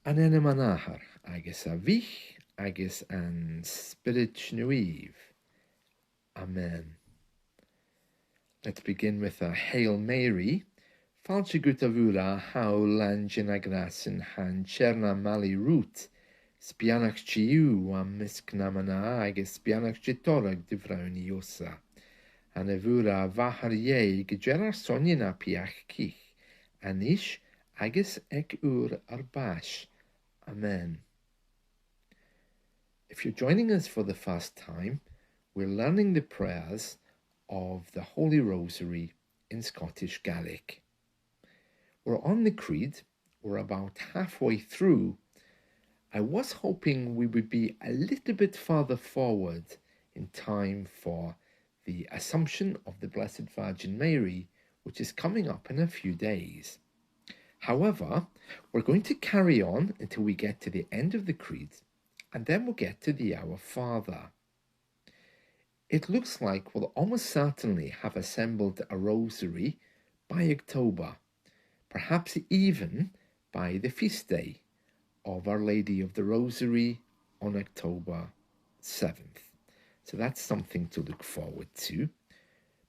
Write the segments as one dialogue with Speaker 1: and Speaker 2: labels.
Speaker 1: an enemanahar, agus a bhích, agus an Spiorad Naomh. Amen. Let's begin with a Hail Mary. Fáilte go a bhuaile how lan ghineadh han Tighearna mali root, spianach chiú am miscnamana agus spianach gitorag dh'ifrinn Ìosa. An a bhuaile bhachar gerar sonina piach cich, anish agus ec bash. Amen. If you're joining us for the first time, we're learning the prayers of the Holy Rosary in Scottish Gaelic. We're on the Creed, we're about halfway through. I was hoping we would be a little bit further forward in time for the Assumption of the Blessed Virgin Mary, which is coming up in a few days. However, we're going to carry on until we get to the end of the Creed, and then we'll get to the Our Father. It looks like we'll almost certainly have assembled a rosary by October, perhaps even by the feast day of Our Lady of the Rosary on October 7th. So that's something to look forward to.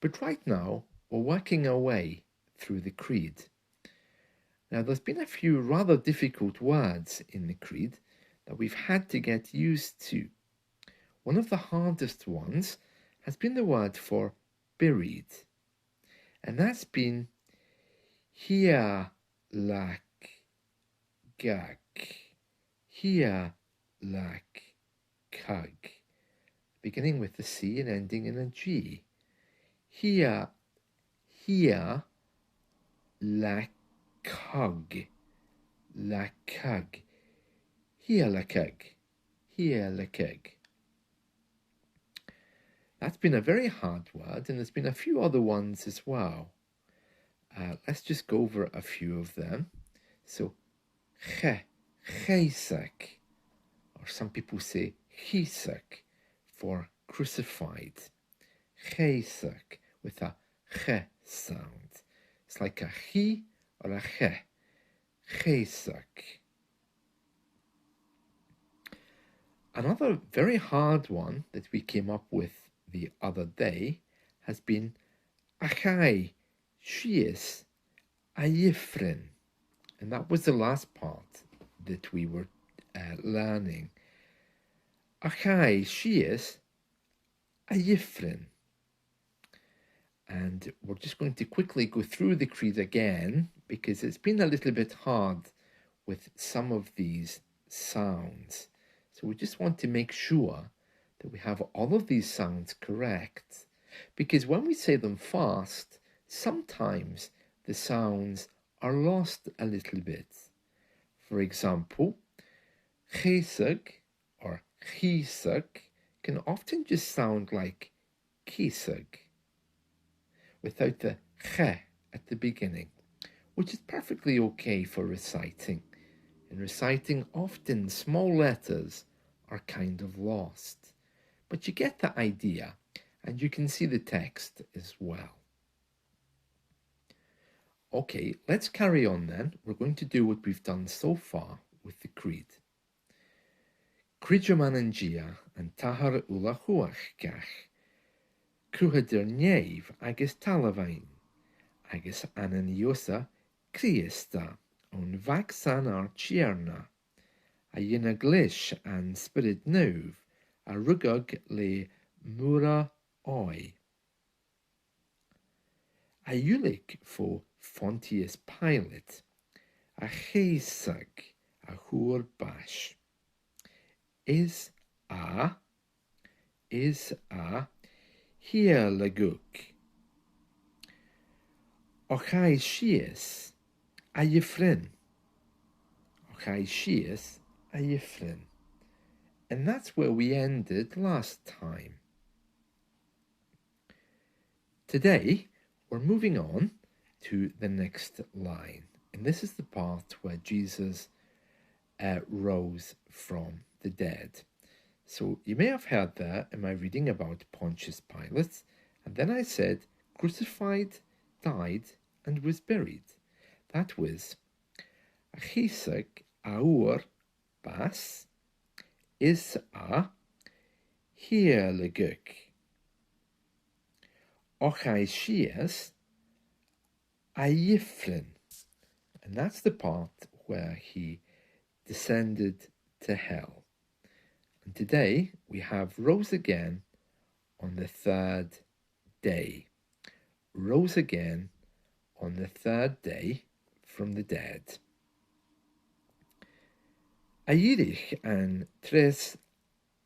Speaker 1: But right now, we're working our way through the Creed. Now, there's been a few rather difficult words in the Creed that we've had to get used to. One of the hardest ones has been the word for buried, and that's been thìodhlaiceadh, thìodhlaiceadh, beginning with the C and ending in a G. Thìodhlaiceadh, thìodhlaiceadh. That's been a very hard word, and there's been a few other ones as well. Let's just go over a few of them. So, cheusadh, or some people say cheusadh for crucified. Cheusadh with a ch sound. It's like a chi or a che. Cheusadh. Another very hard one that we came up with the other day has been achai, sìos, dh'ifrinn. And that was the last part that we were learning. Achai, sìos, dh'ifrinn. And we're just going to quickly go through the Creed again because it's been a little bit hard with some of these sounds. So we just want to make sure that we have all of these sounds correct, because when we say them fast, sometimes the sounds are lost a little bit. For example, cheusadh or cheusadh can often just sound like cheusadh without the ch at the beginning, which is perfectly okay for reciting. In reciting, often small letters are kind of lost. But you get the idea, and you can see the text as well. Okay, let's carry on then. We're going to do what we've done so far with the Creed. Creideam an t-Athair uile-chumhachdach, Cruthadair neimh agus talmhuinn, agus an Ìosa Crìosda on Mhac-san Tighearna, a ghineadh leis an Spiorad Naomh, a rugadh le Moir Òigh. A uile-chumhachdach for Phontius Pilat, a cheusadh a fhuair bash. Is a dh'fhuilig. Chaidh sìos a dh'ifrinn. Chaidh sìos a dh'ifrinn. And that's where we ended last time. Today, we're moving on to the next line. And this is the part where Jesus rose from the dead. So you may have heard there in my reading about Phontius Pilat, and then I said, crucified, died, and was buried. That was a cheusadh aur bas is a dh'fhuilig. Ochai sìos a dh'ifrinn. And that's the part where he descended to hell. And today we have rose again on the third day. Rose again on the third day from the dead. Dh'èirich an treas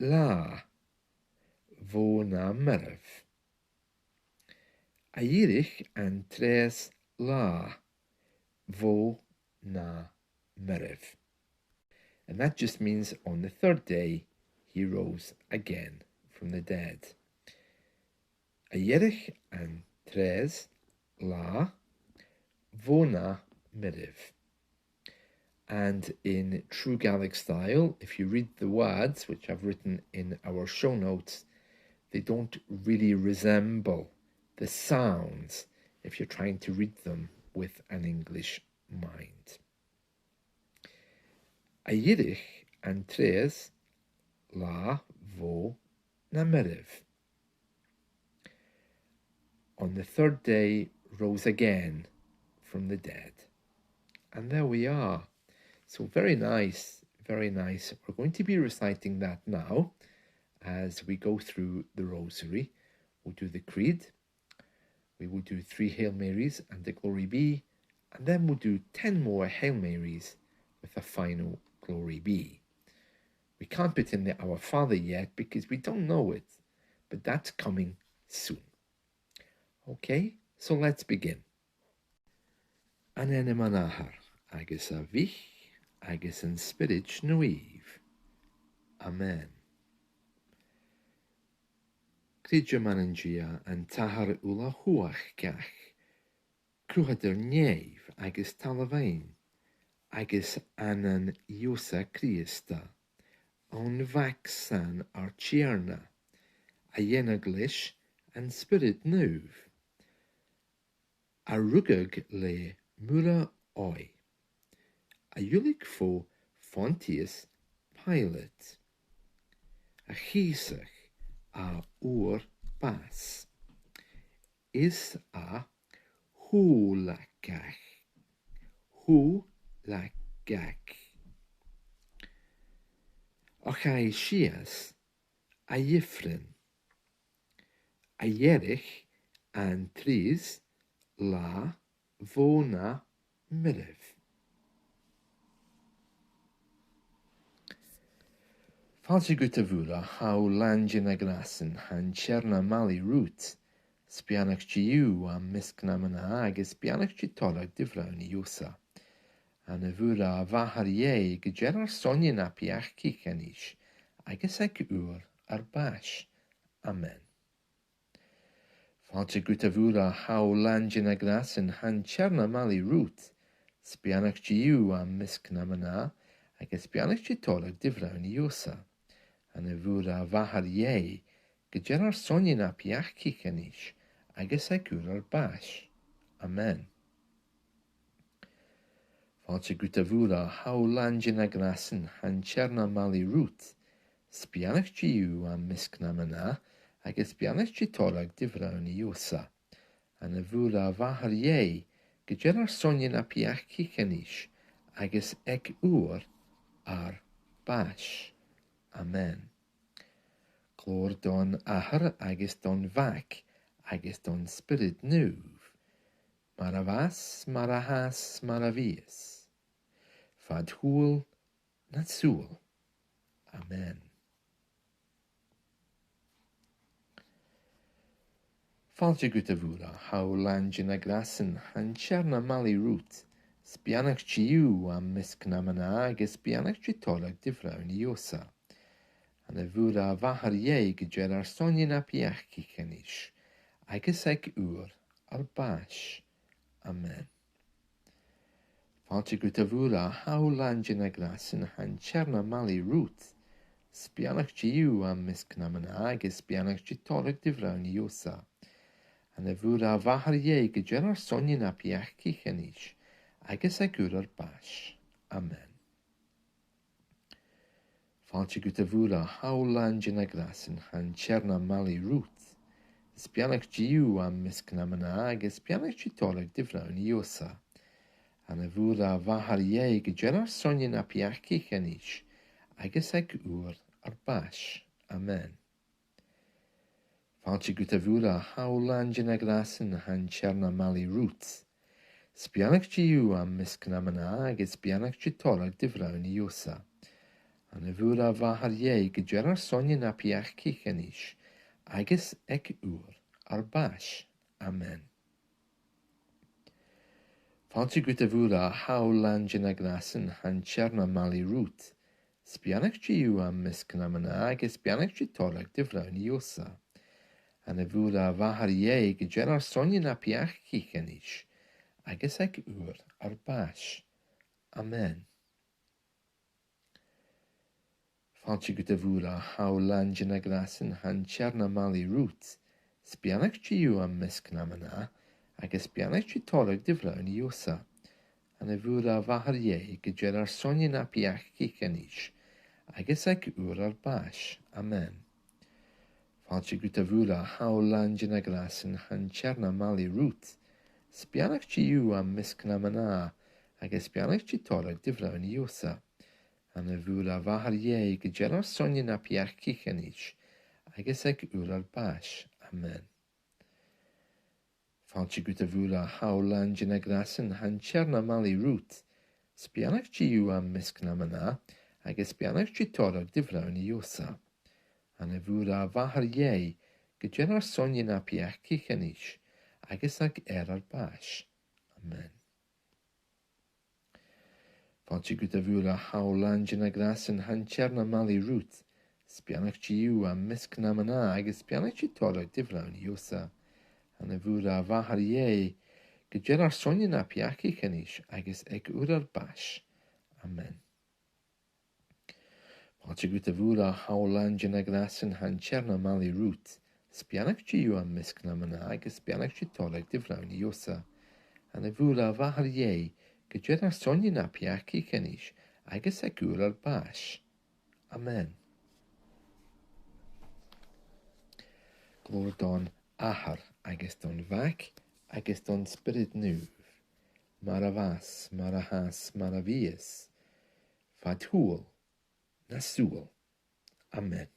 Speaker 1: latha vo na mairbh. Dh'èirich an treas latha vo na mairbh. And that just means on the third day he rose again from the dead. Dh'èirich an treas latha vo na mairbh. And in true Gaelic style, if you read the words, which I've written in our show notes, they don't really resemble the sounds if you're trying to read them with an English mind. Dh'èirich an treas latha vo na mairbh. On the third day rose again from the dead. And there we are. So very nice, very nice. We're going to be reciting that now as we go through the Rosary. We'll do the Creed. We will do 3 Hail Marys and the Glory Be. And then we'll do 10 more Hail Marys with a final Glory Be. We can't put in the Our Father yet because we don't know it. But that's coming soon. Okay, so let's begin. Anen manahar, agus a vich, agus an Spiorad Naomh. Amen. Creideam an t-Athair uile-chumhachdach, Cruthadair neimh agus talmhuinn, agus an Ìosa Crìosda, an Mhac-san Tighearna, a ghineadh leis an Spiorad Naomh, a rugadh le Moir Òigh, a uile-chumhachdach fo Phontius Pilat, a cheusadh a uair bas, is a dh'fhuilig, ochai sìos a dh'ifrinn, a dh'èirich an treas latha vo na mairbh. Fáilte go bhfuair how lange na grasan han Tighearna mali root, spianach giú am miscnamana agus spianach gitolach dh'ifrinn Ìosa. An a bhfuair bhathar go deir sonne na piach cichanis, agus ag uair ar bas. Amen. Fáilte go bhfuair how lange na grasan han Tighearna mali root, spianach giú am miscnamana agus spianach gitolach dh'ifrinn Ìosa. An a bhfuair bhathar go deir sonne na piach cichanis, agus ag uair ar bas. Amen. Fáilte go bhfuair how lange na grasan han Tighearna mali root, spianach giú am miscnamana agus spianach gitolach dh'ifrinn Ìosa. An a bhfuair bhathar go deir sonne na piach cichanis, agus ag uair ar bas. Amen. Glór don Athair agus don Mhac agus don Spiorad Naomh. Mar a bhas, mar a has, mar a bhíos. Fad thuail na súil. Amen. Fáilte go bhfuair how lange na grasan han Tighearna mali root, spianach giú am miscnamana agus spianach gitolach dh'ifrinn Ìosa. An a bhfuair bhathar go deir sonne na piach cichanis, agus ag uair ar bas. Amen. Fáilte go bhfuair how lange na grasan han Tighearna mali root, spianach giú am miscnamana agus spianach gitolach dh'ifrinn Ìosa. An a bhfuair bhathar go deir sonne na piach cichanis, agus ag uair ar bas. Amen. Fáilte go a bhuaile howland na grasan han Tighearna mali root. Spianach diú am miscnamana agus spianach t-Athair dh'ifrinn Ìosa. An a bhuaile bhathar go dearr sonne na piachci chenis, agus ag uair ar bais. Amen. Fáilte go a bhuaile howland na grasan han Tighearna mali root. Spianach diú am miscnamana agus spianach t-Athair dh'ifrinn Ìosa. An a bhuaile bhathar go dearr sonne na piachci chenis, agus ag uair ar bais. Amen. Fáilte go a bhuaile howland na grasan han Tighearna mali root. Spianach diú am miscnamana agus spianach t-Athair dh'ifrinn Ìosa. An a bhuaile bhathar go dearr sonne na piachci chenis, agus ag uair ar bais. Amen. Fáilte go a bhuaile howland na grasan han Tighearna mali root. Spianach diú am miscnamana agus spianach t-Athair dh'ifrinn Ìosa. An a bhuaile bhathar go dearr sonne na piachci chenis, agus ag uair ar bais. Amen. Fáilte go a bhuaile howland na grasan han Tighearna mali root. Spianach diú am miscnamana agus spianach t-Athair dh'ifrinn Ìosa. An a bhuaile bhathar go dearr sonne na piachci chenis, agus ag uair ar bais. Amen. Fáilte go a bhuaile howland na grasan han Tighearna mali root. Spianach diú am miscnamana agus spianach t-Athair dh'ifrinn Ìosa. An a bhuaile bhathar go dearr sonne na piachci chenis, agus ag ar bais. Amen. Fáilte go a bhuaile howland na grasan han Tighearna mali root. Spianach diú am miscnamana agus spianach t-Athair dh'ifrinn Ìosa. An a bhuaile bhathar go dearr sonne na piachci chenis, agus ag uair ar bais. Amen. Fáilte go a bhuaile howland na grasan han Tighearna mali root. Spianach diú am miscnamana agus spianach t-Athair dh'ifrinn Ìosa. An a bhuaile bhathar go dearr sonne na piachci chenis, agus ag uair ar bais. Amen. Glór don Athair agus don Mhac agus don Spiorad Naomh. Mairbh, mairbh, mairbh, fadhúil na súil. Amen.